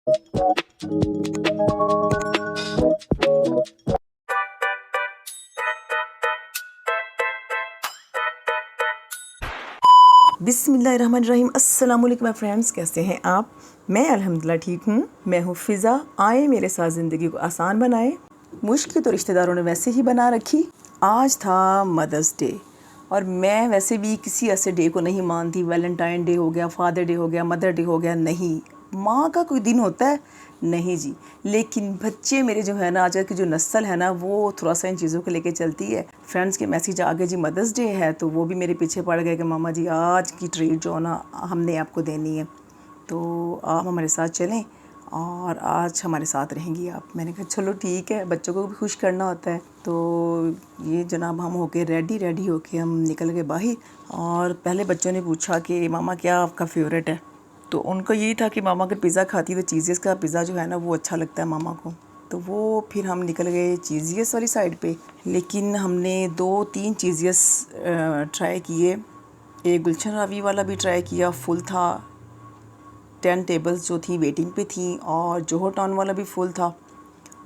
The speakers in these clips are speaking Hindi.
बिस्मिल्लाहिर्रहमानिर्रहीम। अस्सलाम वालेकुम माय फ्रेंड्स, कैसे हैं आप? मैं अल्हम्दुलिल्लाह ठीक हूँ। मैं हूँ फ़िज़ा। आए मेरे साथ ज़िंदगी को आसान बनाए। मुश्किल तो रिश्तेदारों ने वैसे ही बना रखी। आज था मदर्स डे और मैं वैसे भी किसी ऐसे डे को नहीं मानती। वैलेंटाइन डे हो गया, फादर डे हो गया, मदर डे हो गया, नहीं। माँ का कोई दिन होता है? नहीं जी। लेकिन बच्चे मेरे जो है ना, आजकल की जो नस्ल है ना, वो थोड़ा सा इन चीज़ों को लेके चलती है। फ्रेंड्स के मैसेज आ गए जी मदर्स डे है, तो वो भी मेरे पीछे पड़ गए कि मामा जी आज की ट्रीट जो ना हमने आपको देनी है, तो आप हमारे साथ चलें और आज हमारे साथ रहेंगी आप। मैंने कहा चलो ठीक है, बच्चों को भी खुश करना होता है। तो ये जनाब हम होके रेडी होके हम निकल गए बाहर। और पहले बच्चों ने पूछा कि मामा क्या आपका फेवरेट है, तो उनको यही था कि मामा अगर पिज़्ज़ा खाती तो चीज़ियस का पिज़्ज़ा जो है ना वो अच्छा लगता है मामा को। तो वो फिर हम निकल गए चीज़ियस वाली साइड पे। लेकिन हमने 2-3 चीज़ियस ट्राई किए। एक गुलशन रावी वाला भी ट्राई किया, फुल था। 10 टेबल्स जो थी वेटिंग पे थी। और जोहर टाउन वाला भी फुल था।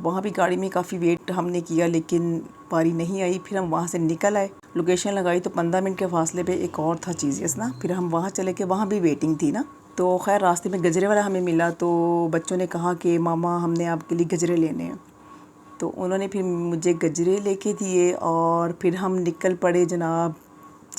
वहाँ भी गाड़ी में काफ़ी वेट हमने किया लेकिन बारी नहीं आई। फिर हम वहाँ से निकल आए। लोकेशन लगाई तो 15 मिनट के फासले पे एक और था चीज़ियस ना। फिर हम वहाँ चले के वहाँ भी वेटिंग थी ना। तो खैर रास्ते में गजरे वाला हमें मिला, तो बच्चों ने कहा कि मामा हमने आपके लिए गजरे लेने हैं। तो उन्होंने फिर मुझे गजरे लेके दिए और फिर हम निकल पड़े जनाब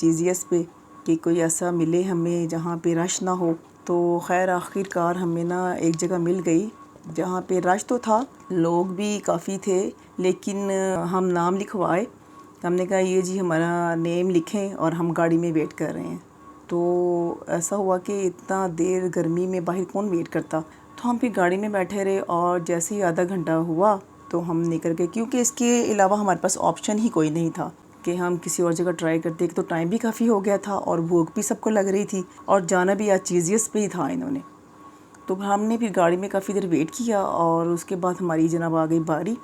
चीज़ियस पे कि कोई ऐसा मिले हमें जहाँ पे रश ना हो। तो खैर आखिरकार हमें ना एक जगह मिल गई जहाँ पे रश तो था, लोग भी काफ़ी थे, लेकिन हम नाम लिखवाए। हमने कहा ये जी हमारा नेम लिखें और हम गाड़ी में वेट कर रहे हैं। तो ऐसा हुआ कि इतना देर गर्मी में बाहर कौन वेट करता। तो हम फिर गाड़ी में बैठे रहे और जैसे ही आधा घंटा हुआ तो हम निकल गए, क्योंकि इसके अलावा हमारे पास ऑप्शन ही कोई नहीं था कि हम किसी और जगह ट्राई करते। तो टाइम भी काफ़ी हो गया था और भूख भी सबको लग रही थी और जाना भी आज चीज़ियस पे ही था इन्होंने। तो हमने फिर गाड़ी में काफ़ी देर वेट किया और उसके बाद हमारी जनाब आ गई बारी।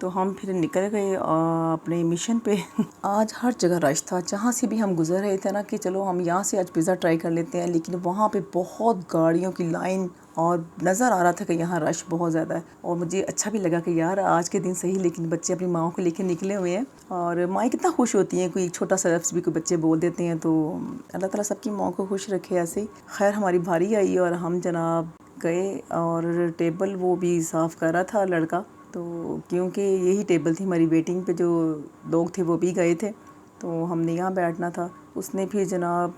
तो हम फिर निकल गए अपने मिशन पे। आज हर जगह रश था, जहाँ से भी हम गुज़र रहे थे ना कि चलो हम यहाँ से आज पिज़्ज़ा ट्राई कर लेते हैं, लेकिन वहाँ पे बहुत गाड़ियों की लाइन और नज़र आ रहा था कि यहाँ रश बहुत ज़्यादा है। और मुझे अच्छा भी लगा कि यार आज के दिन सही, लेकिन बच्चे अपनी माओ को लेकर निकले हुए हैं और माएँ कितना खुश होती हैं। कोई छोटा सा लफ्ज़ भी कोई बच्चे बोल देते हैं तो अल्लाह ताला सबकी माओ को खुश रखे ऐसे ही। खैर हमारी बारी आई और हम जनाब गए और टेबल वो भी साफ़ कर रहा था लड़का। तो क्योंकि यही टेबल थी हमारी वेटिंग पे, जो लोग थे वो भी गए थे, तो हमने यहाँ बैठना था। उसने फिर जनाब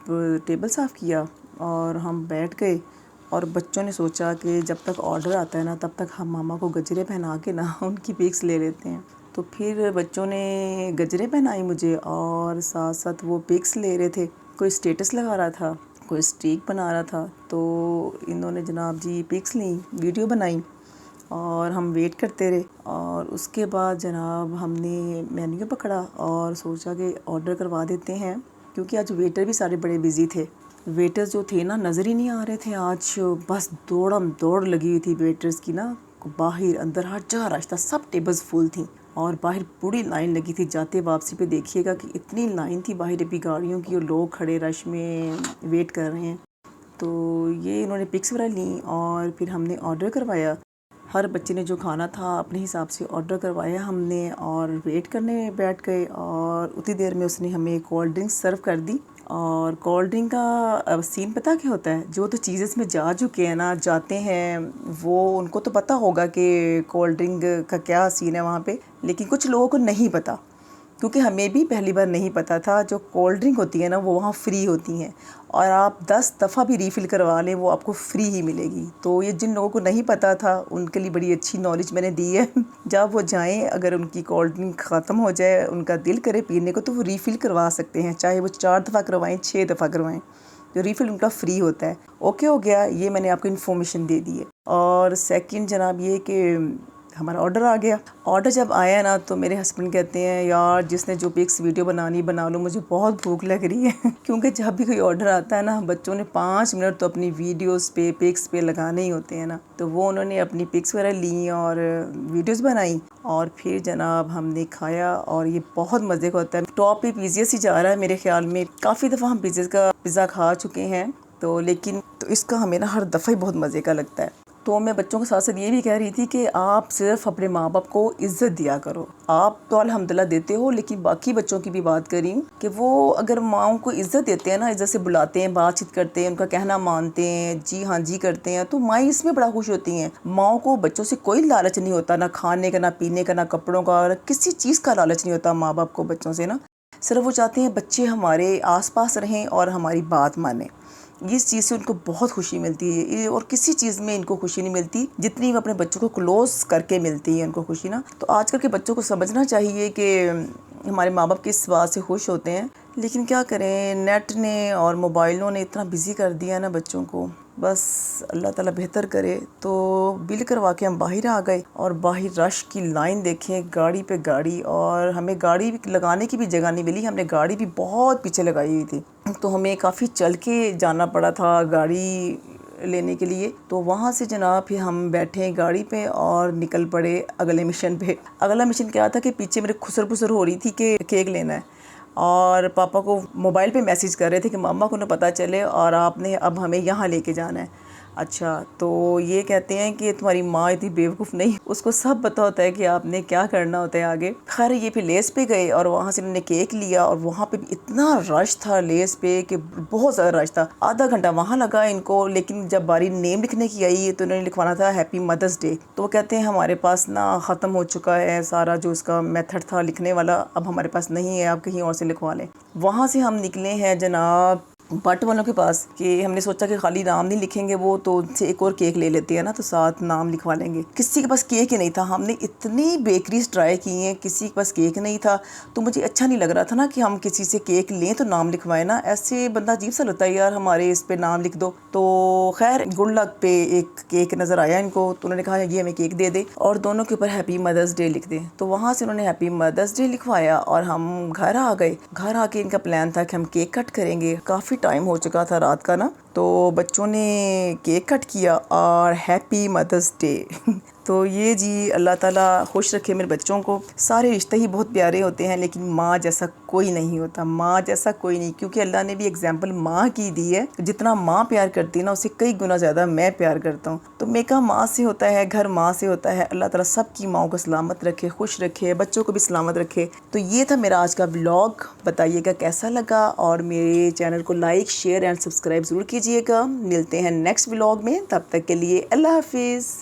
टेबल साफ़ किया और हम बैठ गए। और बच्चों ने सोचा कि जब तक ऑर्डर आता है ना तब तक हम मामा को गजरे पहना के ना उनकी पिक्स ले लेते हैं। तो फिर बच्चों ने गजरे पहनाई मुझे और साथ साथ वो पिक्स ले रहे थे। कोई स्टेटस लगा रहा था, कोई स्ट्रीक बना रहा था। तो इन्होंने जनाब जी पिक्स ली, वीडियो बनाई और हम वेट करते रहे। और उसके बाद जनाब हमने मेन्यू पकड़ा और सोचा कि ऑर्डर करवा देते हैं, क्योंकि आज वेटर भी सारे बड़े बिज़ी थे। वेटर्स जो थे ना नज़र ही नहीं आ रहे थे आज, बस दौड़म दौड़ लगी हुई थी वेटर्स की ना। बाहर अंदर हर जगह रश था, सब टेबल्स फुल थी और बाहर पूरी लाइन लगी थी। जाते वापसी पे देखिएगा कि इतनी लाइन थी बाहर अभी गाड़ियों की और लोग खड़े रश में वेट कर रहे हैं। तो ये इन्होंने पिक्स वगैरह ली और फिर हमने ऑर्डर करवाया। हर बच्चे ने जो खाना था अपने हिसाब से ऑर्डर करवाया हमने और वेट करने बैठ गए। और उतनी देर में उसने हमें कोल्ड ड्रिंक सर्व कर दी। और कोल्ड ड्रिंक का सीन पता क्या होता है, जो तो चीज़ें में जा चुके हैं ना, जाते हैं, वो उनको तो पता होगा कि कोल्ड ड्रिंक का क्या सीन है वहाँ पे, लेकिन कुछ लोगों को नहीं पता, क्योंकि हमें भी पहली बार नहीं पता था। जो कोल्ड ड्रिंक होती है ना वो वहाँ फ्री होती हैं और आप 10 दफ़ा भी रीफ़िल करवा लें वो आपको फ्री ही मिलेगी। तो ये जिन लोगों को नहीं पता था उनके लिए बड़ी अच्छी नॉलेज मैंने दी है। जब वो जाएं, अगर उनकी कोल्ड ड्रिंक ख़त्म हो जाए, उनका दिल करे पीने को, तो वो रीफ़िल करवा सकते हैं, चाहे वो 4 दफ़ा करवाएँ 6 दफ़ा करवाएँ, जो रीफ़िल उनका फ्री होता है। ओके हो गया, ये मैंने आपको इन्फॉर्मेशन दे दी है। और सेकंड जनाब ये कि हमारा ऑर्डर आ गया। ऑर्डर जब आया ना तो मेरे हस्बैंड कहते हैं यार जिसने जो पिक्स वीडियो बनानी बना लो, मुझे बहुत भूख लग रही है। क्योंकि जब भी कोई ऑर्डर आता है ना बच्चों ने 5 मिनट तो अपनी वीडियोस पे पिक्स पे लगाने ही होते हैं ना। तो वो उन्होंने अपनी पिक्स वगैरह ली और वीडियोस बनाई और फिर जनाब हमने खाया और ये बहुत मज़े का होता है। टॉप पे पिज़्ज़ा ही जा रहा है मेरे ख्याल में। काफ़ी दफ़ा हम पिज़्ज़ा खा चुके हैं तो, लेकिन तो इसका हमें ना हर दफ़ा ही बहुत मज़े का लगता है। तो मैं बच्चों के साथ साथ ये भी कह रही थी कि आप सिर्फ अपने माँ बाप को इज़्ज़त दिया करो। आप तो अल्हम्दुलिल्लाह देते हो, लेकिन बाकी बच्चों की भी बात करी कि वो अगर माओ को इज़्ज़त देते हैं ना, इज़्ज़त से बुलाते हैं, बातचीत करते हैं, उनका कहना मानते हैं, जी हाँ जी करते हैं, तो माएँ इसमें बड़ा खुश होती हैं। माओ को बच्चों से कोई लालच नहीं होता, ना खाने का, ना पीने का, ना कपड़ों का, किसी चीज़ का लालच नहीं होता माँ बाप को बच्चों से ना। सिर्फ वो चाहते हैं बच्चे हमारे आसपास रहें और हमारी बात मानें। इस चीज़ से उनको बहुत खुशी मिलती है, और किसी चीज़ में इनको खुशी नहीं मिलती जितनी वो अपने बच्चों को क्लोज करके मिलती है उनको खुशी ना। तो आजकल के बच्चों को समझना चाहिए कि हमारे माँ बाप किस बात से खुश होते हैं, लेकिन क्या करें, नेट ने और मोबाइलों ने इतना बिज़ी कर दिया ना बच्चों को। बस अल्लाह ताला बेहतर करे। तो बिल करवा के हम बाहर आ गए और बाहर रश की लाइन देखें, गाड़ी पे गाड़ी, और हमें गाड़ी लगाने की भी जगह नहीं मिली। हमने गाड़ी भी बहुत पीछे लगाई हुई थी, तो हमें काफ़ी चल के जाना पड़ा था गाड़ी लेने के लिए। तो वहाँ से जनाब फिर हम बैठे गाड़ी पे और निकल पड़े अगले मिशन पे। अगला मिशन क्या था कि पीछे मेरे खुसर पुसर हो रही थी कि केक लेना है, और पापा को मोबाइल पे मैसेज कर रहे थे कि मामा को ना पता चले और आपने अब हमें यहाँ लेके जाना है। अच्छा, तो ये कहते हैं कि तुम्हारी माँ इतनी बेवकूफ़ नहीं, उसको सब पता होता है कि आपने क्या करना होता है आगे। खैर ये फिर लेस पे गए और वहाँ से इन्होंने केक लिया, और वहाँ पे भी इतना रश था लेस पे कि बहुत ज़्यादा रश था। आधा घंटा वहाँ लगा इनको, लेकिन जब बारी नेम लिखने की आई तो इन्होंने लिखवाना था हैप्पी मदर्स डे। तो वो कहते हैं हमारे पास ना ख़त्म हो चुका है सारा जो उसका मेथड था लिखने वाला, अब हमारे पास नहीं है, आप कहीं और से लिखवा लें। वहाँ से हम निकले हैं जनाब बट वालों के पास, कि हमने सोचा कि खाली नाम नहीं लिखेंगे वो, तो उनसे एक और केक ले लेते हैं ना, तो साथ नाम लिखवा लेंगे। किसी के पास केक ही नहीं था। हमने इतनी बेकरीज ट्राई की हैं, किसी के पास केक नहीं था। तो मुझे अच्छा नहीं लग रहा था ना कि हम किसी से केक लें तो नाम लिखवाएं ना, ऐसे बंदा अजीब सा लगता है यार, हमारे इस पे नाम लिख दो। तो खैर गुड लक पे एक केक नज़र आया इनको, तो उन्होंने कहा ये हमें केक दे दे और दोनों के ऊपर हैप्पी मदर्स डे लिख दें। तो वहाँ से उन्होंने हैप्पी मदर्स डे लिखवाया और हम घर आ गए। घर आके इनका प्लान था कि हम केक कट करेंगे। काफ़ी टाइम हो चुका था रात का ना, तो बच्चों ने केक कट किया और हैप्पी मदर्स डे। तो ये जी अल्लाह ताला खुश रखे मेरे बच्चों को। सारे रिश्ते ही बहुत प्यारे होते हैं, लेकिन माँ जैसा कोई नहीं होता, माँ जैसा कोई नहीं, क्योंकि अल्लाह ने भी एग्जाम्पल माँ की दी है। जितना माँ प्यार करती है ना, उससे कई गुना ज़्यादा मैं प्यार करता हूँ। तो मेका माँ से होता है, घर माँ से होता है। अल्लाह ताला सबकी माँओं को सलामत रखे, खुश रखे, बच्चों को भी सलामत रखे। तो ये था मेरा आज का व्लॉग। बताइएगा कैसा लगा, और मेरे चैनल को लाइक, शेयर एंड सब्सक्राइब ज़रूर कीजिएगा। मिलते हैं नेक्स्ट व्लॉग में, तब तक के लिए अल्लाह हाफिज़।